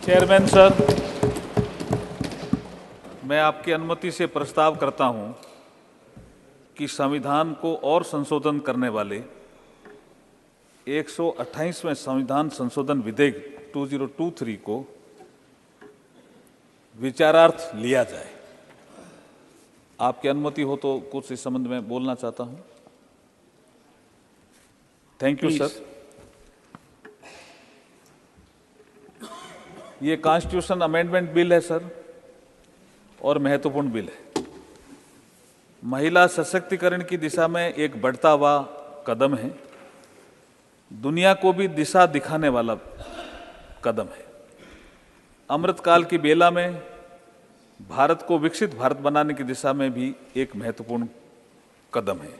Chairman sir, मैं आपकी अनुमति से प्रस्ताव करता हूं कि संविधान को और संशोधन करने वाले 128वें संविधान संशोधन विधेयक 2023 को विचारार्थ लिया जाए। आपकी अनुमति हो तो कुछ इस संबंध में बोलना चाहता हूं। Thank you sir. ये कॉन्स्टिट्यूशन अमेंडमेंट बिल है सर, और महत्वपूर्ण बिल है। महिला सशक्तिकरण की दिशा में एक बढ़ता हुआ कदम है, दुनिया को भी दिशा दिखाने वाला कदम है। अमृतकाल की बेला में भारत को विकसित भारत बनाने की दिशा में भी एक महत्वपूर्ण कदम है।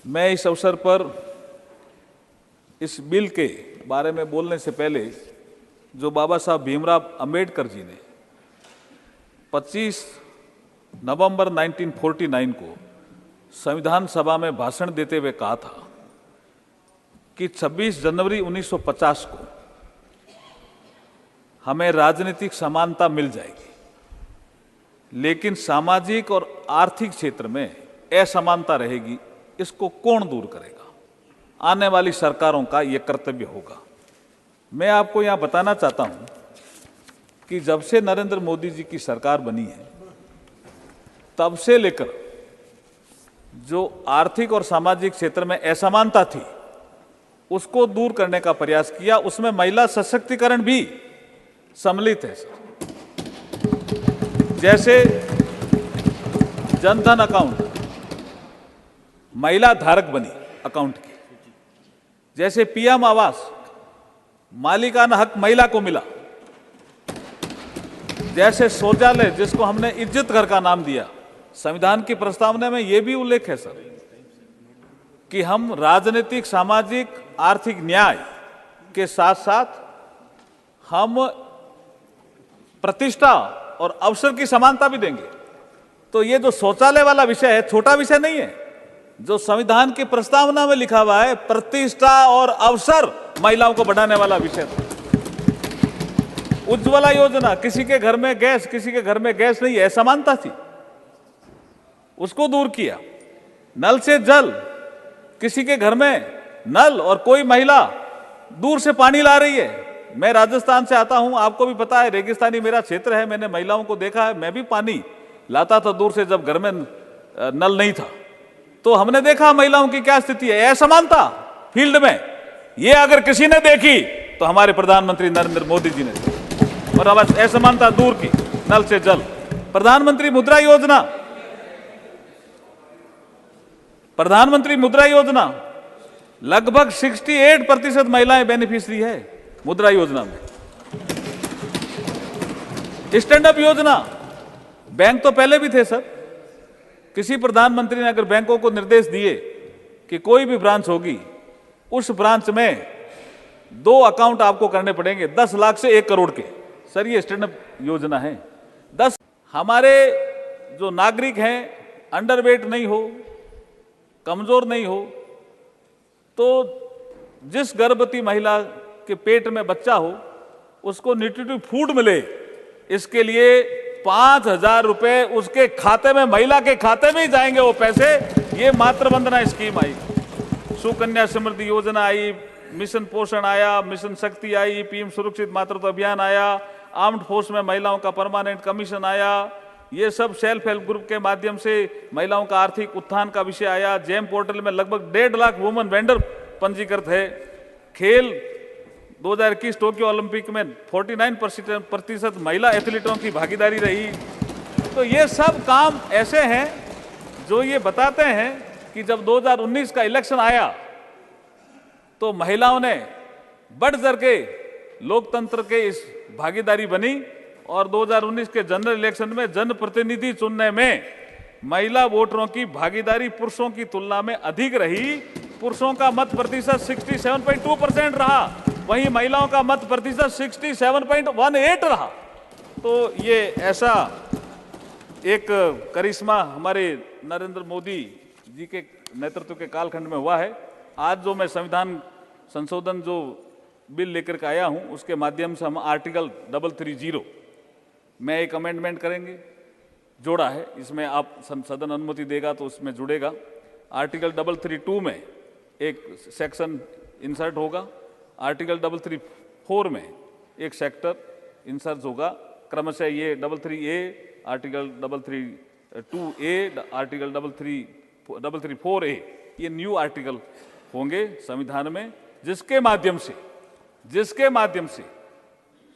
मैं इस अवसर पर इस बिल के बारे में बोलने से पहले जो बाबा साहब भीमराव अंबेडकर जी ने 25 नवंबर 1949 को संविधान सभा में भाषण देते हुए कहा था कि 26 जनवरी 1950 को हमें राजनीतिक समानता मिल जाएगी, लेकिन सामाजिक और आर्थिक क्षेत्र में असमानता रहेगी। इसको कौन दूर करेगा? आने वाली सरकारों का यह कर्तव्य होगा। मैं आपको यहां बताना चाहता हूं कि जब से नरेंद्र मोदी जी की सरकार बनी है, तब से लेकर जो आर्थिक और सामाजिक क्षेत्र में असमानता थी, उसको दूर करने का प्रयास किया। उसमें महिला सशक्तिकरण भी सम्मिलित है सर। जैसे जनधन अकाउंट, महिला धारक बनी अकाउंट की। जैसे पीएम आवास, मालिकाना हक महिला को मिला। जैसे शौचालय, जिसको हमने इज्जत घर का नाम दिया, संविधान की प्रस्तावना में यह भी उल्लेख है सर कि हम राजनीतिक, सामाजिक, आर्थिक न्याय के साथ साथ हम प्रतिष्ठा और अवसर की समानता भी देंगे। तो ये जो शौचालय वाला विषय है, छोटा विषय नहीं है। जो संविधान की प्रस्तावना में लिखा हुआ है, प्रतिष्ठा और अवसर महिलाओं को बढ़ाने वाला विषय था। उज्ज्वला योजना, किसी के घर में गैस, किसी के घर में गैस नहीं है, असमानता थी, उसको दूर किया। नल से जल, किसी के घर में नल और कोई महिला दूर से पानी ला रही है। मैं राजस्थान से आता हूं, आपको भी पता है, रेगिस्तानी मेरा क्षेत्र है। मैंने महिलाओं को देखा है, मैं भी पानी लाता था दूर से जब घर में नल नहीं था। तो हमने देखा महिलाओं की क्या स्थिति है, असमानता फील्ड में। ये अगर किसी ने देखी तो हमारे प्रधानमंत्री नरेंद्र मोदी जी ने, और अब असमानता दूर की, नल से जल। प्रधानमंत्री मुद्रा योजना, प्रधानमंत्री मुद्रा योजना, लगभग 68% महिलाएं बेनिफिशियरी है मुद्रा योजना में। स्टैंड अप योजना, बैंक तो पहले भी थे सर। किसी प्रधानमंत्री ने अगर बैंकों को निर्देश दिए कि कोई भी ब्रांच होगी, उस ब्रांच में 2 अकाउंट आपको करने पड़ेंगे, 10 लाख से 1 करोड़ के। सर ये स्टैंड अप योजना है। 10 हमारे जो नागरिक हैं, अंडरवेट नहीं हो, कमजोर नहीं हो, तो जिस गर्भवती महिला के पेट में बच्चा हो, उसको न्यूट्रिटिव फूड मिले, इसके लिए 5,000 रुपए उसके खाते में, महिला के खाते में ही जाएंगे वो पैसे। ये मातृ वंदना स्कीम आई, सुकन्या समृद्धि योजना आई, मिशन पोषण आया, मिशन शक्ति आई, पीएम सुरक्षित मातृत्व अभियान आया, आर्म्ड फोर्स में महिलाओं का परमानेंट कमीशन आया। ये सब सेल्फ हेल्प ग्रुप के माध्यम से महिलाओं का आर्थिक उत्थान का विषय आया। जेम पोर्टल में लगभग 1.5 लाख वुमेन वेंडर पंजीकृत है। खेल 2021 टोक्यो ओलंपिक में 49% महिला एथलीटों की भागीदारी रही। तो ये सब काम ऐसे हैं जो ये बताते हैं कि जब 2019 का इलेक्शन आया तो महिलाओं ने बढ़ चढ़ के लोकतंत्र के इस भागीदारी बनी, और 2019 के जनरल इलेक्शन में जनप्रतिनिधि चुनने में महिला वोटरों की भागीदारी पुरुषों की तुलना में अधिक रही। पुरुषों का मत प्रतिशत 67.2% रहा, वहीं महिलाओं का मत प्रतिशत 67.18 रहा। तो ये ऐसा एक करिश्मा हमारे नरेंद्र मोदी जी के नेतृत्व के कालखंड में हुआ है। आज जो मैं संविधान संशोधन जो बिल लेकर के आया हूं, उसके माध्यम से हम आर्टिकल 330 में एक अमेंडमेंट करेंगे, जोड़ा है। इसमें आप सदन अनुमति देगा तो उसमें जुड़ेगा। आर्टिकल 332 में एक सेक्शन इंसर्ट होगा, आर्टिकल 334 में एक सेक्टर इंसर्ट होगा। क्रमशः ये 33A, article 332A, article 334A, ये न्यू आर्टिकल होंगे संविधान में, जिसके माध्यम से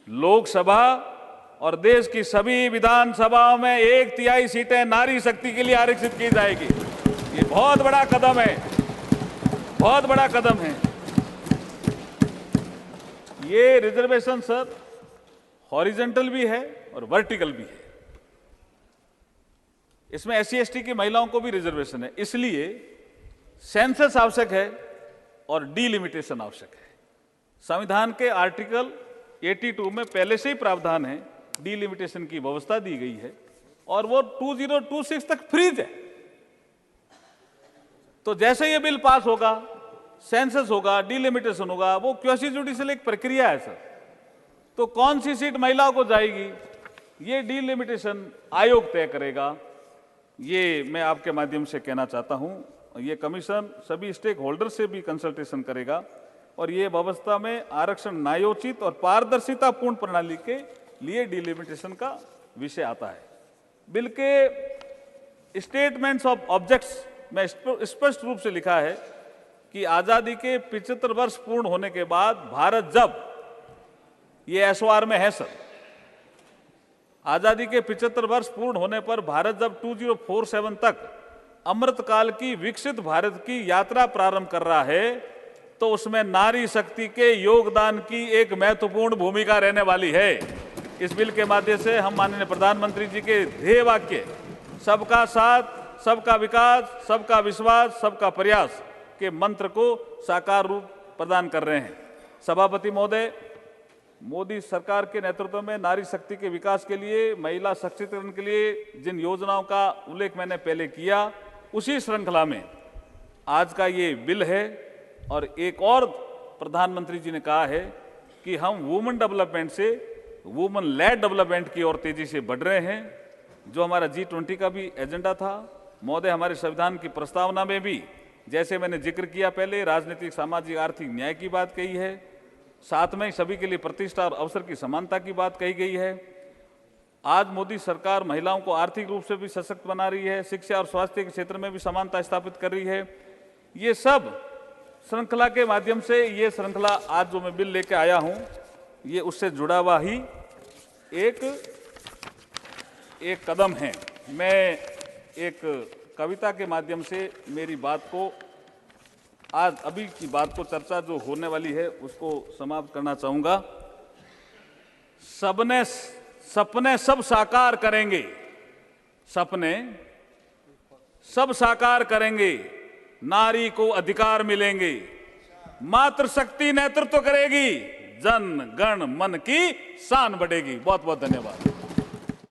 लोकसभा और देश की सभी विधानसभाओं में 1/3 सीटें नारी शक्ति के लिए आरक्षित की जाएगी। ये बहुत बड़ा कदम है, बहुत बड़ा कदम है। ये रिजर्वेशन सर हॉरिजॉन्टल भी है और वर्टिकल भी है। इसमें SC/ST की महिलाओं को भी रिजर्वेशन है, इसलिए सेंसस आवश्यक है और डीलिमिटेशन आवश्यक है। संविधान के आर्टिकल 82 में पहले से ही प्रावधान है, डीलिमिटेशन की व्यवस्था दी गई है और वो 2026 तक फ्रीज है। तो जैसे ये बिल पास होगा, सेंसस होगा, डीलिमिटेशन होगा, वो क्वासी जुडिशियल एक प्रक्रिया है सर। तो कौन सी सीट महिलाओं को जाएगी, ये डीलिमिटेशन आयोग तय करेगा। ये मैं आपके माध्यम से कहना चाहता हूं। ये कमीशन सभी स्टेक होल्डर से भी कंसल्टेशन करेगा और ये व्यवस्था में आरक्षण न्यायोचित और पारदर्शितापूर्ण प्रणाली के लिए डीलिमिटेशन का विषय आता है। बिल के स्टेटमेंट्स ऑफ ऑब्जेक्ट्स में स्पष्ट रूप से लिखा है कि आजादी के 75 वर्ष पूर्ण होने के बाद भारत जब, ये SOR में है सर, आजादी के 75 वर्ष पूर्ण होने पर भारत जब 2047 तक अमृतकाल की विकसित भारत की यात्रा प्रारंभ कर रहा है, तो उसमें नारी शक्ति के योगदान की एक महत्वपूर्ण भूमिका रहने वाली है। इस बिल के माध्यम से हम माननीय प्रधानमंत्री जी के ध्येय वाक्य सबका साथ, सबका विकास, सबका विश्वास, सबका प्रयास के मंत्र को साकार रूप प्रदान कर रहे हैं। सभापति महोदय, मोदी सरकार के नेतृत्व में नारी शक्ति के विकास के लिए, महिला सशक्तिकरण के लिए जिन योजनाओं का उल्लेख मैंने पहले किया, उसी श्रृंखला में आज का ये बिल है। और एक और प्रधानमंत्री जी ने कहा है कि हम वुमेन डेवलपमेंट से वुमेन लेड डेवलपमेंट की ओर तेजी से बढ़ रहे हैं, जो हमारा G20 का भी एजेंडा था। महोदय, हमारे संविधान की प्रस्तावना में भी, जैसे मैंने जिक्र किया पहले, राजनीतिक, सामाजिक, आर्थिक न्याय की बात कही है, साथ में सभी के लिए प्रतिष्ठा और अवसर की समानता की बात कही गई है। आज मोदी सरकार महिलाओं को आर्थिक रूप से भी सशक्त बना रही है, शिक्षा और स्वास्थ्य के क्षेत्र में भी समानता स्थापित कर रही है। ये सब श्रृंखला के माध्यम से, ये श्रृंखला आज जो मैं बिल लेके आया हूं, ये उससे जुड़ा हुआ ही एक कदम है। मैं एक कविता के माध्यम से मेरी बात को, आज अभी की बात को, चर्चा जो होने वाली है, उसको समाप्त करना चाहूंगा। सपने सब साकार करेंगे, सपने सब साकार करेंगे, नारी को अधिकार मिलेंगे, मातृशक्ति नेतृत्व करेगी, जन गण मन की शान बढ़ेगी। बहुत बहुत धन्यवाद।